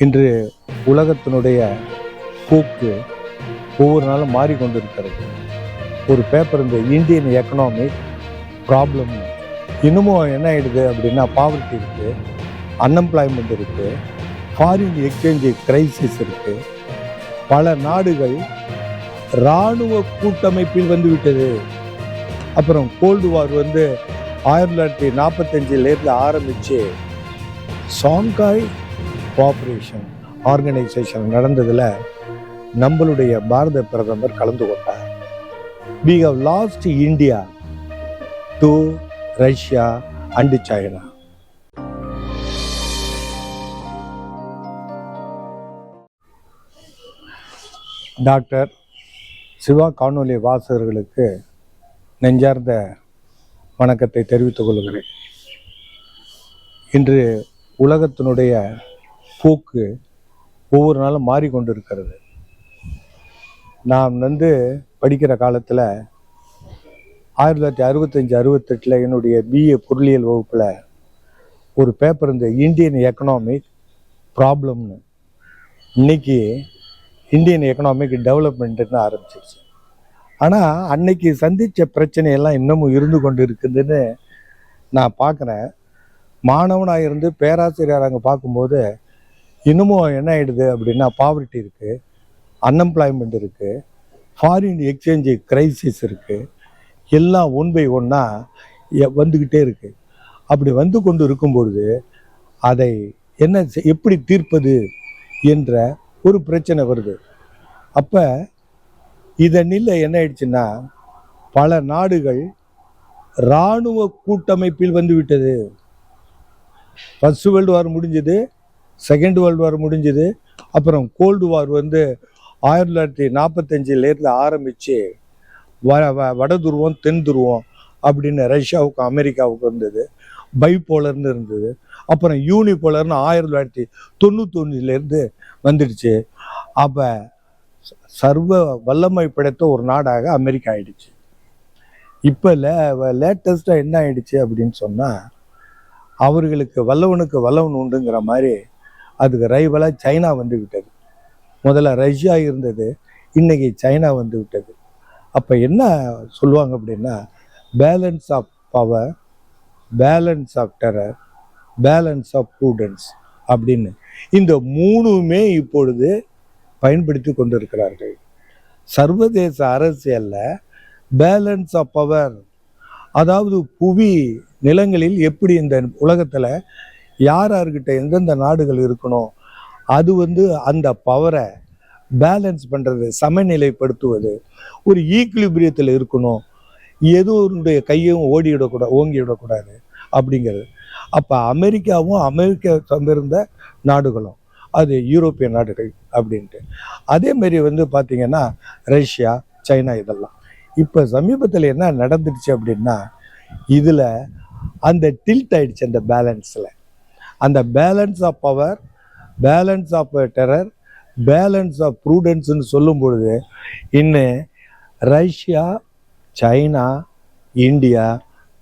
இன்று உலகத்தினுடைய போக்கு ஒவ்வொரு நாளும் மாறிக்கொண்டிருக்கிறது. ஒரு பேப்பர் இந்த இந்தியன் எக்கனாமிக் ப்ராப்ளம் இன்னமும் என்ன ஆயிடுது அப்படின்னா, பாவர்ட்டி இருக்குது, அன்எம்ப்ளாய்மெண்ட் இருக்குது, ஃபாரின் எக்ஸ்சேஞ்சு கிரைசிஸ் இருக்குது. பல நாடுகள் இராணுவ கூட்டமைப்பில் வந்துவிட்டது. அப்புறம் கோல்டு வார் 1945 ஆரம்பித்து ஷாங்காய் கோஆபரேஷன் ஆர்கனைசேஷன் நடந்ததில் நம்மளுடைய பாரத பிரதமர் கலந்து கொண்டார். We have lost India to Russia and China. Doctor Siva காணொலி வாசகர்களுக்கு நெஞ்சார்ந்த வணக்கத்தை தெரிவித்துக் கொள்கிறேன். இன்று உலகத்தினுடைய போக்கு ஒவ்வொரு நாளும் மாறிக்கொண்டிருக்கிறது. நான் படிக்கிற காலத்தில் 1965-68 என்னுடைய பிஏ பொருளியல் வகுப்பில் ஒரு பேப்பர் இந்த இந்தியன் எக்கனாமிக் ப்ராப்ளம்னு, இன்னைக்கு இந்தியன் எக்கனாமிக் டெவலப்மெண்ட்டுன்னு ஆரம்பிச்சிருச்சு. ஆனால் அன்னைக்கு சந்தித்த பிரச்சனையெல்லாம் இன்னமும் இருந்து கொண்டு இருக்குதுன்னு நான் பார்க்குறேன். மாணவனாக இருந்து பேராசிரியர் அங்கே பார்க்கும்போது இன்னமும் என்ன ஆகிடுது அப்படின்னா, பாவர்ட்டி இருக்குது, அன்எம்ப்ளாய்மெண்ட் இருக்குது, ஃபாரின் எக்ஸ்சேஞ்சு கிரைசிஸ் இருக்குது, எல்லாம் ஒன் பை ஒன்னாக வந்துக்கிட்டே இருக்குது. அப்படி வந்து கொண்டு இருக்கும்பொழுது அதை எப்படி தீர்ப்பது என்ற ஒரு பிரச்சனை வருது. அப்போ இதனில் என்ன ஆயிடுச்சுன்னா, பல நாடுகள் இராணுவ கூட்டமைப்பில் வந்துவிட்டது. ஃபர்ஸ்ட் வேர்ல்டு வார் முடிஞ்சது, செகண்ட் வேர்ல்டு வார் முடிஞ்சது, அப்புறம் கோல்டு வார் 1945 ஆரம்பித்து வட துருவம் தென் துருவம் அப்படின்னு ரஷ்யாவுக்கும் அமெரிக்காவுக்கும் இருந்தது. பைபோலர்னு இருந்தது. அப்புறம் யூனிபோலர்னு 1991 வந்துடுச்சு. அப்போ சர்வ வல்லமை படைத்த ஒரு நாடாக அமெரிக்கா ஆயிடுச்சு. இப்போ லேட்டஸ்டாக என்ன ஆயிடுச்சு அப்படின்னு சொன்னால், அவர்களுக்கு வல்லவனுக்கு வல்லவன் உண்டுங்கிற மாதிரி அதுக்கு ரைவலாக சைனா வந்து விட்டது. முதல்ல ரஷ்யா இருந்தது, இன்னைக்கு சைனா வந்து விட்டது. அப்போ என்ன சொல்லுவாங்க அப்படின்னா, balance of power, balance of terror, balance of prudence அப்படின்னு இந்த மூணுமே இப்பொழுது பயன்படுத்தி கொண்டிருக்கிறார்கள். சர்வதேச அரசியலில் பேலன்ஸ் ஆஃப் பவர், அதாவது புவி நிலங்களில் எப்படி இந்த உலகத்தில் யார்கிட்ட எந்தெந்த நாடுகள் இருக்கணும், அது அந்த பவரை பேலன்ஸ் பண்ணுறது, சமநிலைப்படுத்துவது, ஒரு ஈக்குலிபிரியத்தில் இருக்கணும், எதுவருடைய கையும் ஓங்கிவிடக்கூடாது அப்படிங்கிறது. அப்போ அமெரிக்காவும் அமெரிக்கா சார்ந்திருந்த நாடுகளும் அது யூரோப்பிய நாடுகள் அப்படின்ட்டு. அதே மாதிரி பார்த்திங்கன்னா ரஷ்யா, சைனா இதெல்லாம். இப்போ சமீபத்தில் என்ன நடந்துடுச்சு அப்படின்னா, இதில் அந்த டில்ட் ஆயிடுச்சு. அந்த பேலன்ஸில் அந்த balance of power, balance of terror, balance of ப்ரூடன்ஸ்னு சொல்லும் பொழுது இன்னும் Russia, China, India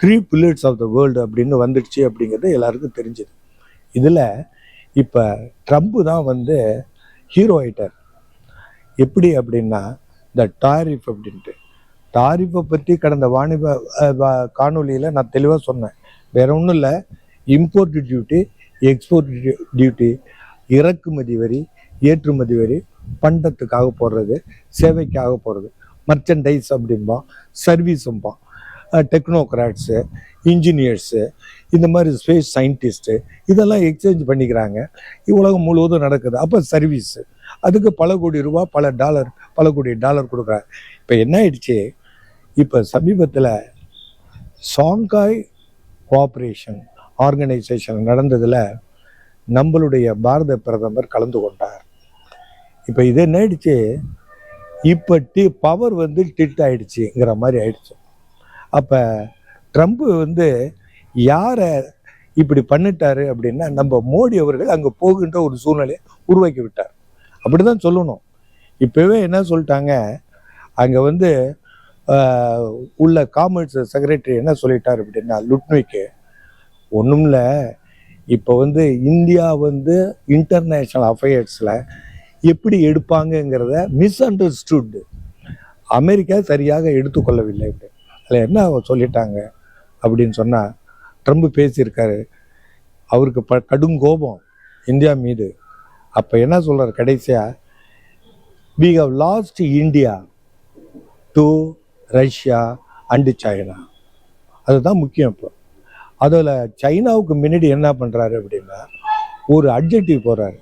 3 pillars of the world அப்படின்னு வந்துடுச்சு அப்படிங்கிறது எல்லாருக்கும் தெரிஞ்சுது. இதில் இப்போ ட்ரம்ப் தான் ஹீரோ ஆயிட்டார். எப்படி அப்படின்னா, இந்த டாரிஃப் அப்படின்ட்டு, டாரிஃபை பற்றி கடந்த வாணிப காணொலியில் நான் தெளிவாக சொன்னேன். வேற ஒன்றும் இல்லை, இம்போர்ட் டியூட்டி, எக்ஸ்போர்ட் டியூட்டி, இறக்குமதி வரி, ஏற்றுமதி வரி, பண்டத்துக்காக போடுறது, சேவைக்காக போடுறது, மர்ச்சன்டைஸ் அப்படின்பா, சர்வீஸும்பா, டெக்னோக்ராட்ஸு, இன்ஜினியர்ஸு, இந்த மாதிரி ஸ்பேஸ் சயின்டிஸ்ட்டு இதெல்லாம் எக்ஸ்சேஞ்ச் பண்ணிக்கிறாங்க. உலகம் முழுவதும் நடக்குது. அப்போ சர்வீஸு, அதுக்கு பல கோடி ரூபா, பல கோடி டாலர் கொடுக்குறாங்க. இப்போ என்ன ஆயிடுச்சு, இப்போ சமீபத்தில் ஷாங்காய் கோஆபரேஷன் ஆர்கனைசேஷன் நடந்ததில் நம்மளுடைய பாரத பிரதமர் கலந்து கொண்டார். இப்போ இது என்ன ஆயிடுச்சு, இப்போ பவர் டில்ட் ஆயிடுச்சுங்கிற மாதிரி ஆயிடுச்சு. அப்போ ட்ரம்ப் யாரை இப்படி பண்ணிட்டாரு அப்படின்னா, நம்ம மோடி அவர்கள் அங்கே போகின்ற ஒரு சூழ்நிலையை உருவாக்கி விட்டார். அப்படி தான் சொல்லணும். இப்போவே என்ன சொல்லிட்டாங்க, அங்கே உள்ள காமர்ஸ் செக்ரட்டரி என்ன சொல்லிட்டார் அப்படின்னா, லுட்விக்கு, ஒன்றும் இல்லை, இப்போ வந்து இந்தியா வந்து இன்டர்நேஷ்னல் அஃபேர்ஸில் எப்படி எடுப்பாங்கங்கிறத மிஸ் அண்டர்ஸ்டுட், அமெரிக்கா சரியாக எடுத்துக்கொள்ளவில்லை. அதில் என்ன சொல்லிட்டாங்க அப்படின்னு சொன்னால், ட்ரம்ப் பேசியிருக்காரு, அவருக்கு கடும் கோபம் இந்தியா மீது. அப்போ என்ன சொல்கிறார் கடைசியாக, we have lost India to Russia and China. அதுதான் முக்கியம். இப்போ அதில் சைனாவுக்கு முன்னாடி என்ன பண்ணுறாரு அப்படின்னா, ஒரு அட்ஜெக்டிவ் போடுறாரு.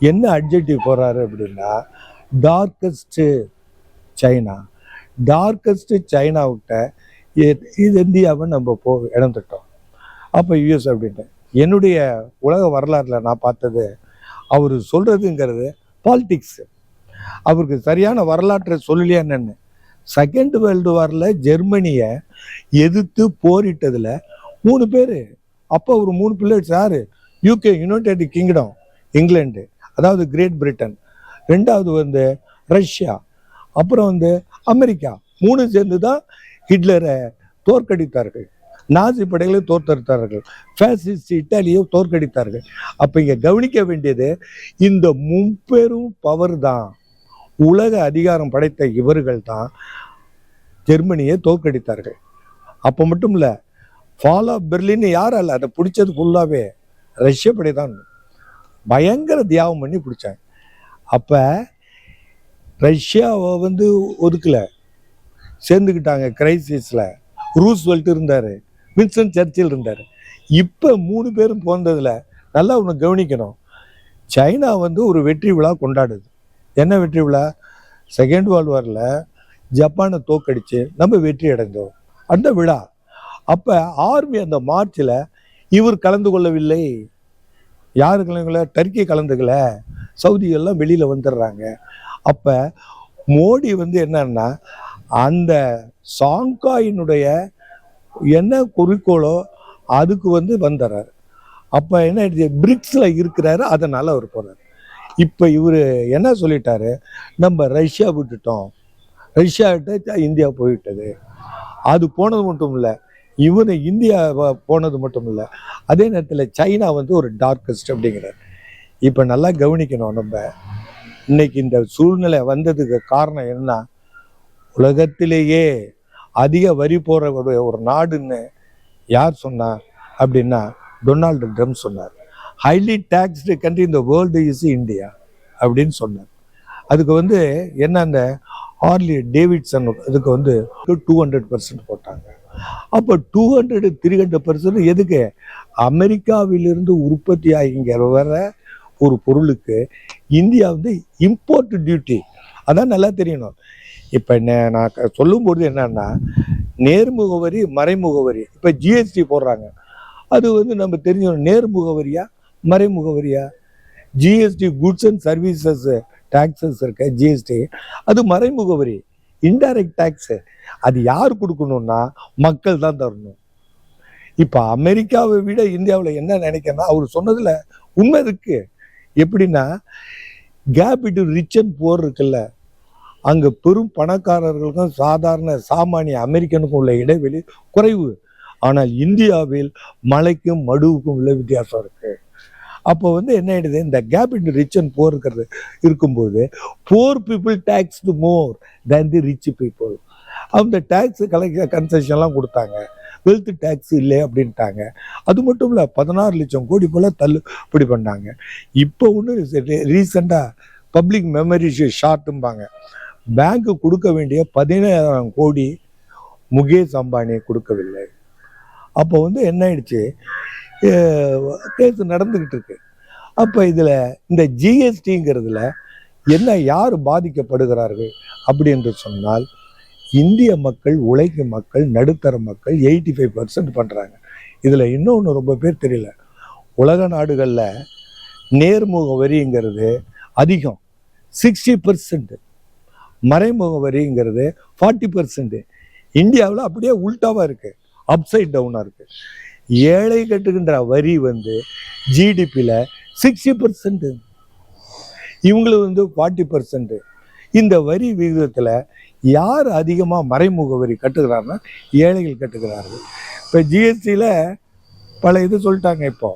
என்ன அட்ஜெக்டிவ் போடுறாரு அப்படின்னா, டார்க்கஸ்ட்டு சைனா. டார்க்கஸ்ட்டு சைனாவிட்ட இது இந்தியாவை நம்ம இழந்துட்டோம். அப்போ யூஎஸ் அப்படின்ட்டு என்னுடைய உலக வரலாற்றில் நான் பார்த்தது, அவர் சொல்கிறதுங்கிறது பாலிடிக்ஸு. அவருக்கு சரியான வரலாற்றை சொல்லலையா என்னன்னு. செகண்ட் வேர்ல்டு வாரில் ஜெர்மனியை எதிர்த்து போரிட்டதில் 3 பேர். அப்போ ஒரு 3 பிள்ளைஸ் யார்? யூகே, யுனைடெட் கிங்டம், இங்கிலாந்து, அதாவது கிரேட் பிரிட்டன். 2வது வந்து ரஷ்யா, அப்புறம் வந்து அமெரிக்கா. 3 சேர்ந்து தான் ஹிட்லரை தோற்கடித்தார்கள். நாசி படைகளை தோற்கடித்தார்கள். ஃபேசிஸ்ட் இட்டாலியை தோற்கடித்தார்கள். அப்போ இங்கே கவனிக்க வேண்டியது, இந்த 3 பேரும் பவர் தான், உலக அதிகாரம் படைத்த இவர்கள் தான் ஜெர்மனியை தோற்கடித்தார்கள். அப்போ மட்டும் இல்லை, ஃபால் ஆஃப் பெர்லின் யாரால் அதை பிடிச்சது ஃபுல்லாகவே ரஷ்ய படை தான். பயங்கர தியாகம் பண்ணி பிடிச்சாங்க. அப்போ ரஷ்யாவை வந்து ஒதுக்கலை, சேர்ந்துக்கிட்டாங்க கிரைசிஸில். ரூஸ்வெல்ட் இருந்தார், வின்ஸ்டன் சர்ச்சில் இருந்தார். இப்போ 3 பேரும் போனதில் நல்லா ஒன்று கவனிக்கணும். சைனா வந்து ஒரு வெற்றி விழா கொண்டாடுது. என்ன வெற்றி விழா? செகண்ட் வேர்ல்டு வாரில் ஜப்பானை தோக்கடித்து நம்ம வெற்றி அடைந்தோம், அந்த விழா. அப்போ ஆர்மி அந்த மார்ச்சில் இவர் கலந்து கொள்ளவில்லை. யாரு கலந்துக்கல? டர்க்கி கலந்துக்கல. சவுதி எல்லாம் வெளியில் வந்துடுறாங்க. அப்போ மோடி வந்து என்னன்னா, அந்த சாங்காயினுடைய என்ன குறிக்கோளோ அதுக்கு வந்து வந்துடுறாரு. அப்போ என்ன ஆயிடுச்சு, பிரிக்ஸில் இருக்கிறாரு, அதனால் அவர் போகிறார். இப்போ இவர் என்ன சொல்லிட்டாரு, நம்ம ரஷ்யா விட்டுட்டோம், ரஷ்யாகிட்ட இந்தியா போயிட்டது. அது போனது மட்டும் இல்லை, இவனை இந்தியா போனது மட்டும் இல்லை, அதே நேரத்தில் சைனா வந்து ஒரு டார்க்கஸ்ட் அப்படிங்கிறார். இப்போ நல்லா கவனிக்கணும். நம்ம இன்னைக்கு இந்த சூழ்நிலை வந்ததுக்கு காரணம் என்ன, உலகத்திலேயே அதிக வரி போகிற ஒரு நாடுன்னு யார் சொன்னார் அப்படின்னா, டொனால்டு ட்ரம்ப் சொன்னார். ஹைலி டாக்ஸ்டு கண்ட்ரி இந்த வேர்ல்டு இஸ் இந்தியா அப்படின்னு சொன்னார். அதுக்கு வந்து என்ன, அந்த ஹார்லி டேவிட்சன் அதுக்கு வந்து 200% போட்டாங்க. அப்போ 200-300% எதுக்கு? அமெரிக்காவிலிருந்து உற்பத்தி ஆகிங்க வர ஒரு பொருளுக்கு இந்தியா வந்து இம்போர்ட் டியூட்டி. அதான் நல்லா தெரியணும். இப்போ நான் சொல்லும்போது என்னன்னா, நேர்முகவரி மறைமுகவரி. இப்போ ஜிஎஸ்டி போடுறாங்க, அது வந்து நம்ம தெரிஞ்சோம், நேர்முகவரியா மறைமுகவரியா? GST goods and services taxes இருக்க ஜிஎஸ்டி, அது மறைமுகவரி, இன்டைரக்ட் டேக்ஸு. அது யார் கொடுக்கணும்னா மக்கள் தான் தரணும். இப்போ அமெரிக்காவை விட இந்தியாவில் என்ன நினைக்கிறேன்னா, அவர் சொன்னதில் உண்மை இருக்கு. எப்படின்னா, gap between rich and poor இருக்குல்ல, அங்கே பெரும் பணக்காரர்களுக்கும் சாதாரண சாமானிய அமெரிக்கனுக்கும் உள்ள இடைவெளி குறைவு. ஆனால் இந்தியாவில் மலைக்கும் மடுவுக்கும் உள்ள வித்தியாசம் இருக்கு. அப்போ வந்து என்ன ஆயிடுது, இந்த gap in rich and poor இருக்கிறது இருக்கும்போது, poor people taxed more than the rich people. அந்த டேக்ஸ் கன்செஷன்லாம் கொடுத்தாங்க, வெல்த் டேக்ஸ் இல்லை அப்படின்ட்டாங்க. அது மட்டும் இல்லை, 16 லட்சம் கோடி போல் தள்ளுபடி பண்ணாங்க. இப்போ ஒன்று ரீசெண்டாக பப்ளிக் மெமரி ஷார்ட்டும்பாங்க, பேங்க்கு கொடுக்க வேண்டிய 17,000 கோடி முகேஷ் அம்பானி கொடுக்கவில்லை. அப்போ வந்து என்ன ஆயிடுச்சு, கேஸ் நடந்துக்கிட்டு இருக்கு. அப்போ இதில் இந்த ஜிஎஸ்டிங்கிறதுல என்ன, யார் பாதிக்கப்படுகிறார்கள் அப்படி என்று சொன்னால், இந்திய மக்கள், உழைக்கும் மக்கள், நடுத்தர மக்கள் 85% பண்ணுறாங்க. இதில் இன்னொன்று ரொம்ப பேர் தெரியல, உலக நாடுகளில் நேர்முக வரிங்கிறது அதிகம் 60%, மறைமுக வரிங்கிறது 40%. இந்தியாவில் அப்படியே உல்டாவாக இருக்குது, அப்சைட் டவுனாக இருக்குது. ஏழை கட்டுகின்ற வரி வந்து ஜிடிபியில் 60%, இவங்களுக்கு வந்து 40%. இந்த வரி விகிதத்தில் யார் அதிகமாக மறைமுக வரி கட்டுகிறாருன்னா ஏழைகள் கட்டுகிறார்கள். இப்போ ஜிஎஸ்டியில் பல இது சொல்லிட்டாங்க. இப்போ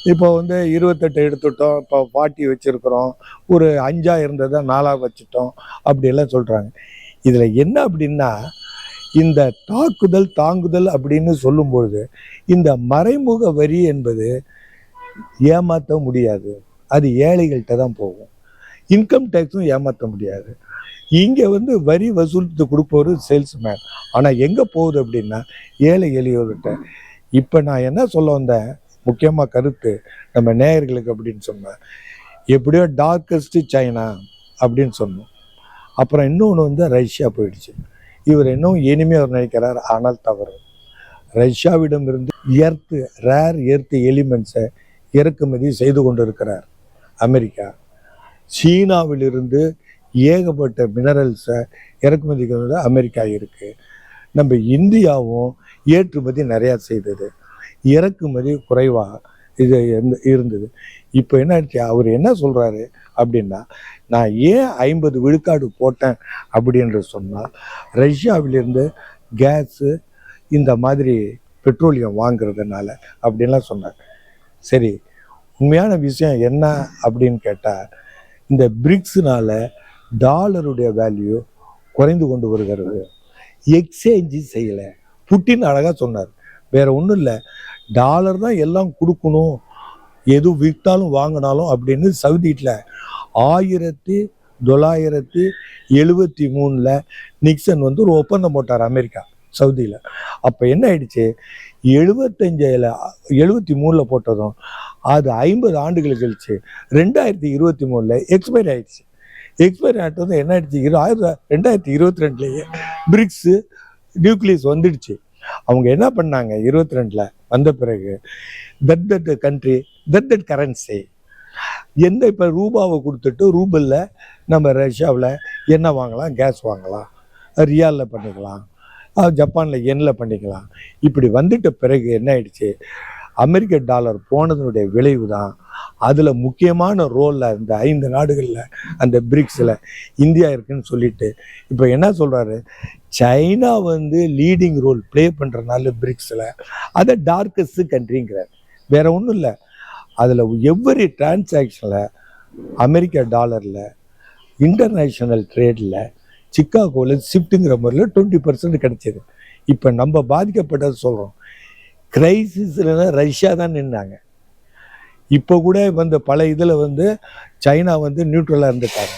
இப்போ வந்து 28 எடுத்துட்டோம், இப்போ 40 வச்சுருக்கிறோம், ஒரு 5 இருந்ததை 4 வச்சுட்டோம் அப்படியெல்லாம் சொல்கிறாங்க. இதில் என்ன அப்படின்னா, இந்த தாக்குதல் தாங்குதல் அப்படின்னு சொல்லும்பொழுது இந்த மறைமுக வரி என்பது ஏமாற்ற முடியாது, அது ஏழைகள்கிட்ட தான் போகும். இன்கம் டேக்ஸும் ஏமாற்ற முடியாது. இங்கே வந்து வரி வசூலித்து கொடுப்பவர் சேல்ஸ்மேன். ஆனால் எங்கே போகுது அப்படின்னா ஏழை எளியோர்கிட்ட. இப்போ நான் என்ன சொல்ல வந்தேன், முக்கியமாக கருத்து நம்ம நேயர்களுக்கு அப்படின்னு சொன்னேன், எப்படியோ டார்க்கஸ்ட் சைனா அப்படின்னு சொன்னோம். அப்புறம் இன்னொன்று வந்து ரஷ்யா போயிடுச்சு. இவர் இன்னும் இனிமையாக அவர் நினைக்கிறார், ஆனால் தவறு. ரஷ்யாவிடம் இருந்து ரேர் எர்த் எலிமெண்ட்ஸை இறக்குமதி செய்து கொண்டு இருக்கிறார் அமெரிக்கா. சீனாவிலிருந்து ஏகப்பட்ட மினரல்ஸை இறக்குமதி கொண்டு அமெரிக்கா இருக்குது. நம்ம இந்தியாவும் ஏற்றுமதி நிறையா செய்தது, இறக்குமதி குறைவாக இது இருந்தது. இப்போ என்ன ஆச்சு, அவர் என்ன சொல்கிறாரு அப்படின்னா, நான் ஏன் 50 விழுக்காடு போட்டேன் அப்படின்னு சொன்னால், ரஷ்யாவிலிருந்து கேஸு இந்த மாதிரி பெட்ரோலியம் வாங்குறதுனால அப்படின்லாம் சொன்னார். சரி, உண்மையான விஷயம் என்ன அப்படின்னு கேட்டால், இந்த பிரிக்ஸ்னால டாலருடைய வேல்யூ குறைந்து கொண்டு வருகிறது. எக்ஸ்சேஞ்சு செய்யலை. புட்டின் அழகாக சொன்னார், வேற ஒன்றும் இல்லை, டாலர் தான் எல்லாம் கொடுக்கணும், எது விற்றாலும் வாங்கினாலும் அப்படின்னு சவுதியில் 1973 நிக்சன் வந்து ஒரு ஒப்பந்தம் போட்டார் அமெரிக்கா சவுதியில். அப்போ என்ன ஆயிடுச்சு, 73 போட்டதும் அது 50 ஆண்டுகள் கழிச்சு 2023 எக்ஸ்பைரி ஆயிடுச்சு. எக்ஸ்பைரி ஆகிட்டது என்ன ஆயிடுச்சு, 2022 பிரிக்ஸு நியூக்ளியஸ் வந்துடுச்சு. அவங்க என்ன பண்ணாங்க, 22 வந்த பிறகு தட் கண்ட்ரி தட் கரன்சி எந்த இப்போ ரூபாவை கொடுத்துட்டு ரூபிளில் நம்ம ரஷ்யாவில் என்ன வாங்கலாம், கேஸ் வாங்கலாம், ரியாலில் பண்ணிக்கலாம், ஜப்பானில் எண்ணில் பண்ணிக்கலாம். இப்படி வந்துட்ட பிறகு என்ன ஆயிடுச்சு, அமெரிக்க டாலர் போனதனுடைய விளைவு தான். அதில் முக்கியமான ரோலில் இந்த 5 நாடுகளில் அந்த பிரிக்ஸில் இந்தியா இருக்குன்னு சொல்லிட்டு இப்போ என்ன சொல்கிறாரு, சைனா வந்து லீடிங் ரோல் ப்ளே பண்ணுறதுனால பிரிக்ஸில் அதை டார்க்கஸ்ட் கண்ட்ரிங்கிறார். வேற ஒன்றும் இல்லை, அதில் எவ்வரி டிரான்சாக்ஷனில் அமெரிக்கா டாலரில் இன்டர்நேஷ்னல் ட்ரேடில் சிக்காகோவில் ஷிஃப்ட்டுங்கிற முறையில் 20% கிடைச்சிது. இப்போ நம்ம பாதிக்கப்பட்டது சொல்கிறோம், கிரைசிஸில் ரஷ்யா தான் நின்னாங்க. இப்போ கூட வந்து பல இதில் வந்து சைனா வந்து நியூட்ரலாக இருந்துட்டாங்க.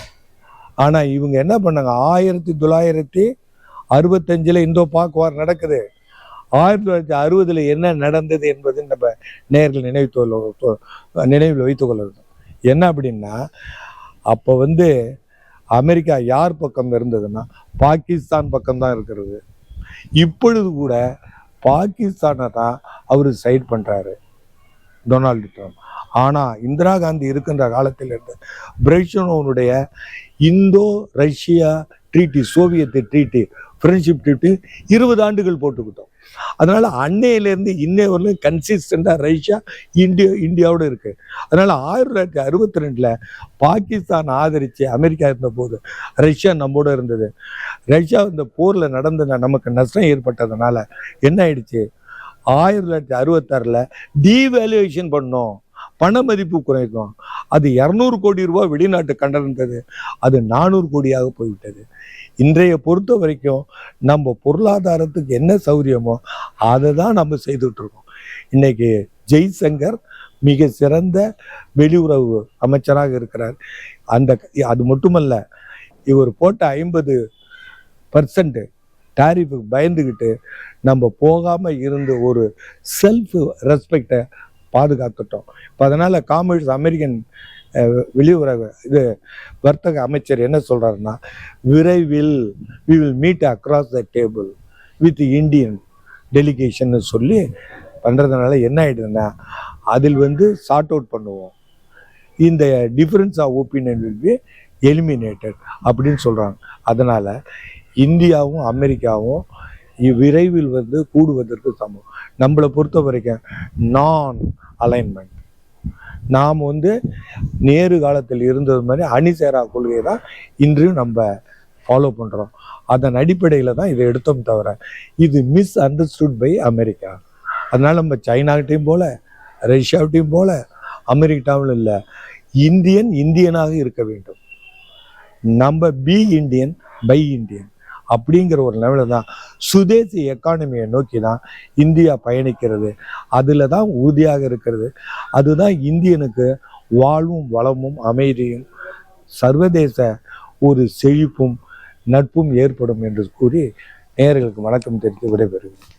ஆனால் இவங்க என்ன பண்ணாங்க, 1965 இந்தோ பாக் வார் நடக்குது, 1960 என்ன நடந்தது என்பது நம்ம நேயர்கள் நினைவில் வைத்துக் கொள்ள வேண்டும். என்ன அப்படின்னா, அப்போ வந்து அமெரிக்கா யார் பக்கம் இருந்ததுன்னா பாகிஸ்தான் பக்கம்தான் இருக்கிறது. இப்பொழுது கூட பாகிஸ்தானை தான் அவர் சைட் பண்ணுறாரு டொனால்டு ட்ரம்ப். ஆனால் இந்திரா காந்தி இருக்கின்ற காலத்தில் இருந்து பிரெஷ்னோனுடைய Indo Russia treaty, Soviet treaty, friendship treaty 20 ஆண்டுகள் போட்டுக்கிட்டோம். அதனால் அன்னையிலேருந்து இன்னை வரலும் கன்சிஸ்டண்டாக ரஷ்யா இந்தியாவோடு இருக்குது. அதனால் 1962 பாகிஸ்தான் ஆதரித்து அமெரிக்கா இருந்தபோது ரஷ்யா நம்மோடு இருந்தது. ரஷ்யா இந்த போரில் நடந்த நமக்கு நஷ்டம் ஏற்பட்டதுனால என்ன ஆயிடுச்சு, 1966 டீவேல்யூவேஷன் பண்ணோம், பண மதிப்பு குறைக்கும். அது 200 கோடி ரூபாய் வெளிநாட்டு கடன் இருந்தது, அது 400 கோடியாக போய்விட்டது. இன்றைய பொறுத்த வரைக்கும் நம்ம பொருளாதாரத்துக்கு என்ன சௌரியமோ அதை தான் நம்ம செய்துட்டு இருக்கோம். இன்னைக்கு ஜெய்சங்கர் மிக சிறந்த வெளியுறவு அமைச்சராக இருக்கிறார். அது மட்டுமல்ல, இவர் போட்ட 50% டாரிஃபுக்கு பயந்துக்கிட்டு நம்ம போகாமல் இருந்து ஒரு செல்ஃப் ரெஸ்பெக்டை பாதுகாத்துட்டோம். இப்போ அதனால் காமர்ஸ் அமெரிக்கன் வெளியுறவு வர்த்தக அமைச்சர் என்ன சொல்கிறாருன்னா, விரைவில் we will meet across the table with Indian delegation சொல்லி பண்ணுறதுனால என்ன ஆகிடுதுன்னா, அதில் வந்து சார்ட் அவுட் பண்ணுவோம், இந்த difference of opinion will be eliminated அப்படின்னு சொல்கிறாங்க. அதனால் இந்தியாவும் அமெரிக்காவும் விரைவில் வந்து கூடுவதற்கு சமம். நம்மளை பொறுத்த வரைக்கும் நான் அலைன்மெண்ட், நாம் வந்து நேரு காலத்தில் இருந்தது மாதிரி அணிசேரா கொள்கையை தான் இன்றும் நம்ம ஃபாலோ பண்ணுறோம். அதன் அடிப்படையில் தான் இதை எடுத்தோம் தவிர இது மிஸ் அண்டர்ஸ்டுட் பை அமெரிக்கா. அதனால் நம்ம சைனாகிட்டையும் போல ரஷ்யாவிட்டையும் போல அமெரிக்காவில் இல்லை, இந்தியனாக இருக்க வேண்டும். நம்ம பி இந்தியன் பை இந்தியன் அப்படிங்கிற ஒரு லெவலில் தான் சுதேசி எக்கானமியை நோக்கி தான் இந்தியா பயணிக்கிறது. அதில் தான் உறுதியாக இருக்கிறது. அதுதான் இந்தியனுக்கு வாழ்வும் வளமும் அமைதியும் சர்வதேச ஒரு செழிப்பும் நட்பும் ஏற்படும் என்று கூறி நேயர்களுக்கு வணக்கம் தெரிவித்து விடைபெறுகிறேன்.